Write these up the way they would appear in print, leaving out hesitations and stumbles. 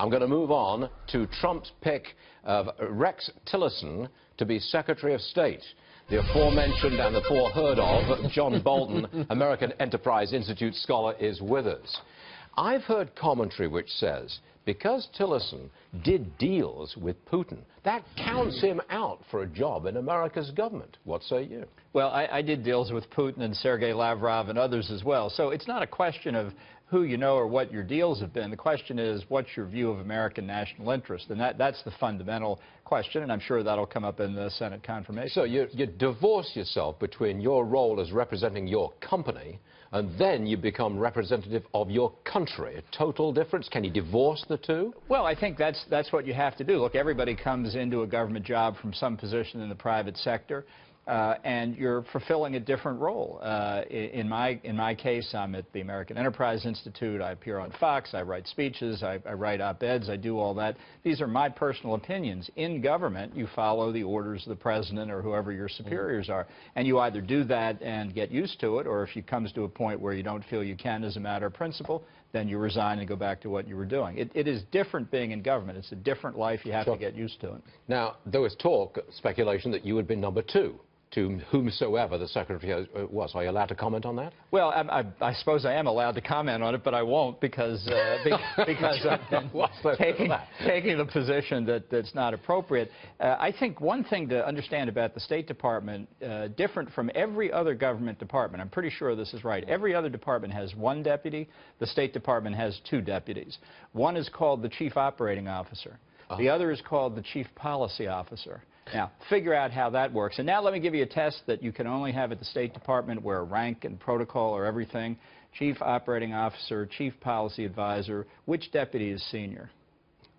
I'm going to move on to Trump's pick of Rex Tillerson to be Secretary of State. The aforementioned and the heard of John Bolton, American Enterprise Institute scholar, is with us. I've heard commentary which says because Tillerson did deals with Putin, that counts him out for a job in America's government. What say you? Well, I did deals with Putin and Sergei Lavrov and others as well. So it's not a question of who you know or what your deals have been. The question is, what's your view of American national interest? And that's the fundamental question, and I'm sure that'll come up in the Senate confirmation. So you divorce yourself between your role as representing your company and then you become representative of your country. A total difference? Can you divorce the two? Well, I think that's what you have to do. Look, everybody comes into a government job from some position in the private sector. And you're fulfilling a different role. In my case, I'm at the American Enterprise Institute. I appear on Fox. I write speeches. I write op-eds. I do all that. These are my personal opinions. In government, you follow the orders of the president or whoever your superiors are. And you either do that and get used to it, or if it comes to a point where you don't feel you can as a matter of principle, then you resign and go back to what you were doing. It is different being in government. It's a different life. You have to get used to it. Now, there was talk, speculation, that you would be number two to whomsoever the secretary was. Are you allowed to comment on that? Well, I suppose I am allowed to comment on it, but I won't because I've been taking the position that's not appropriate. I think one thing to understand about the State Department, different from every other government department, I'm pretty sure this is right, every other department has one deputy. The State Department has two deputies. One is called the Chief Operating Officer. The other is called the Chief Policy Officer. Now, figure out how that works. And now let me give you a test that you can only have at the State Department where rank and protocol are everything. Chief Operating Officer, Chief Policy Advisor. Which deputy is senior?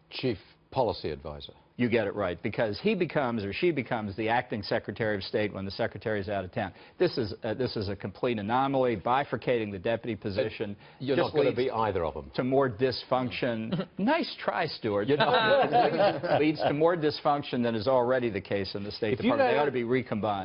Chief Policy Advisor. You get it right, because he becomes or she becomes the acting Secretary of State when the Secretary is out of town. This is a complete anomaly, bifurcating the deputy position. You're not going to be either of them. To more dysfunction. Nice try, Stuart. You know, leads to more dysfunction than is already the case in the State Department. They ought to be recombined.